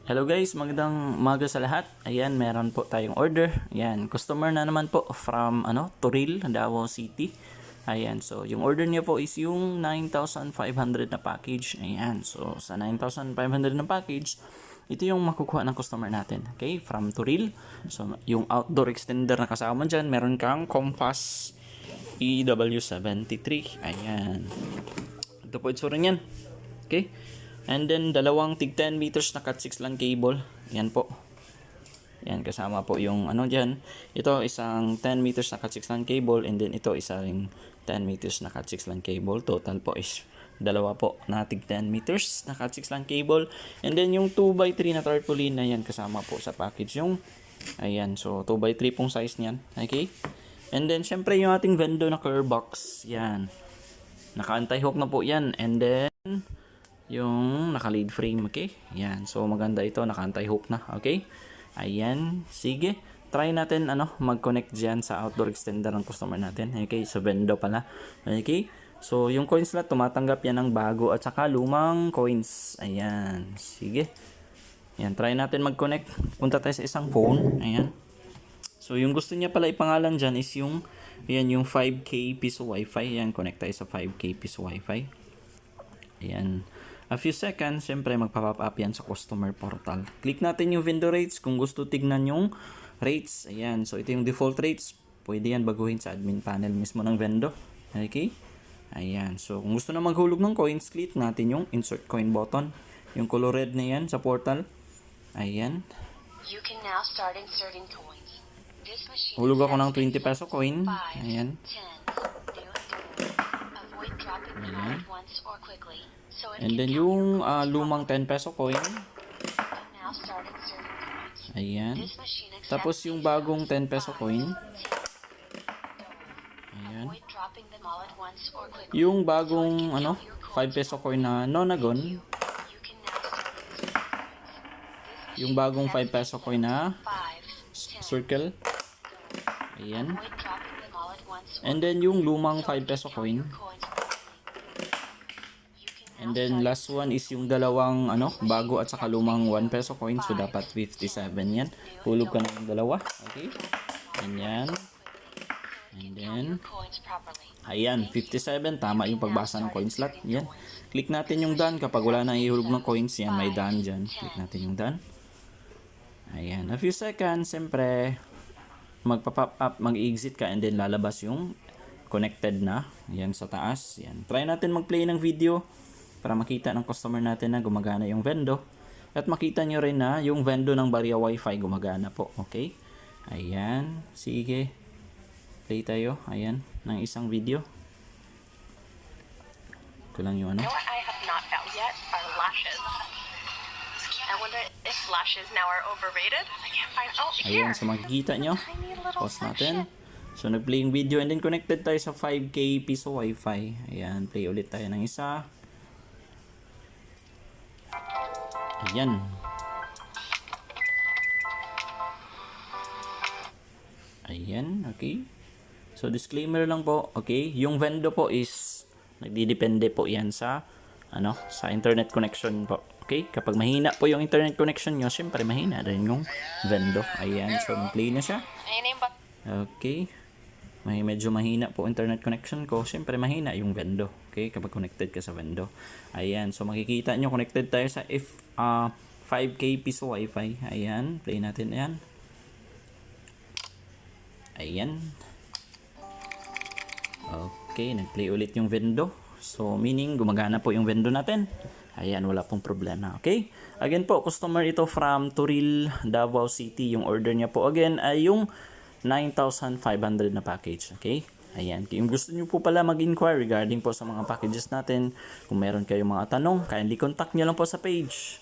Hello guys, magandang umaga sa lahat. Ayan, meron po tayong order. Ayan, customer na naman po from Toril, Davao City. Ayan, so yung order niya po is yung 9,500 na package. Ayan, so sa 9,500 na package, ito yung makukuha ng customer natin. Okay, from Toril. So yung outdoor extender na kasama dyan, meron kang Compass EW73. Ayan. Ito po itsura niyan. Okay. And then, dalawang tig 10 meters na cat 6 LAN cable. Yan po. Yan, kasama po yung dyan. Ito, isang 10 meters na cat 6 LAN cable. And then, ito, isang 10 meters na cat 6 LAN cable. Total po is dalawa po na tig 10 meters na cat 6 LAN cable. And then, yung 2x3 na tarpaulin na yan, kasama po sa package. Yung, ayan, so 2x3 pong size niyan. Okay? And then, syempre, yung ating Vendo na curve box. Yan. Naka-anti-hook na po yan. And then, yung naka-lead frame, okay? Yan. So, maganda ito. Naka-anti-hook na, okay? Ayan. Sige. Try natin, mag-connect dyan sa outdoor extender ng customer natin. Okay? So, Vendo pala. Okay? So, yung coin slot, tumatanggap yan ng bago at saka lumang coins. Ayan. Sige. Ayan. Try natin mag-connect. Punta tayo sa isang phone. Ayan. So, yung gusto niya pala ipangalan dyan is yung, ayan, yung 5K piso wifi. Ayan. Connect tayo sa 5K piso wifi. Ayan. A few seconds, syempre magpa-pop up yan sa customer portal. Click natin yung vendor rates kung gusto tignan yung rates. Ayan, so ito yung default rates. Pwede yan baguhin sa admin panel mismo ng vendor. Okay? Ayan, so kung gusto na maghulog ng coins, click natin yung insert coin button. Yung color red na yan sa portal. Ayan. You can now start inserting coins. This machine Hulog ako ng 20 peso coin. Ayan. 10, avoid dropping them all at once or quickly. So it And can then count yung your coins lumang 10 peso coin. You can now start inserting coins. Ayan. This machine accepts Tapos yung bagong 10 peso coin. Ayan. avoid dropping them all at once or quickly. Yung bagong 5 peso coin na Nonagon. You can now start inserting coins. Yung bagong 5 peso coin na 5, 10, circle. Ayan. avoid dropping them all at once or And then yung lumang 5 peso count coin. your coins properly. You can And now then start last one is yung dalawang bago at saka lumang 1 peso coin. So dapat 57 yan. Hulog ka na yung dalawa. Okay. Ganyan. And then coins properly. ayan, 57. Tama yung pagbasa ng coin slot. Yan. Click natin yung done. Kapag wala nang ihulog ng coins, yan, may done dyan. Click natin yung done. Ayan. A few seconds, siyempre, magpa-pop up, mag-exit ka, and then lalabas yung connected na. Yan sa taas. Yan. Try natin mag-play ng video para makita ng customer natin na gumagana yung Vendo. At makita nyo rin na yung Vendo ng Barya Wi-Fi gumagana po. Okay? Ayan. Sige. Play tayo. Ayan. Ng isang video. Ito lang yung You know what I have not found yet are lashes. I wonder if lashes now are overrated. I can't find. Oh, here. Ayan. So makikita nyo. Tiny little Pause section. natin. So nag-play yung video and then connected tayo sa 5K piso Wi-Fi. Ayan. Play ulit tayo ng isa. Ayan. Ayan, okay. So, disclaimer lang po, okay. Yung Vendo po is, nagdidepende po yan sa, sa internet connection po. Okay, kapag mahina po yung internet connection nyo, syempre mahina rin yung Vendo. Ayan, so, play na siya. Ayun yung ba- Okay. Medyo mahina po internet connection ko. Siyempre mahina yung Vendo. Okay, kapag connected ka sa Vendo. Ayan, so makikita nyo connected tayo sa 5K piso Wi-Fi. Ayan, play natin yan. Ayan. Okay, nag-play ulit yung Vendo. So, meaning gumagana po yung Vendo natin. Ayan, wala pong problema. Okay? Again po, customer ito from Toril, Davao City. Yung order niya po again ay yung 9,500 na package. Okay? Ayan. Kung gusto niyo po pala mag-inquire regarding po sa mga packages natin, kung meron kayong mga tanong, kindly contact niyo lang po sa page.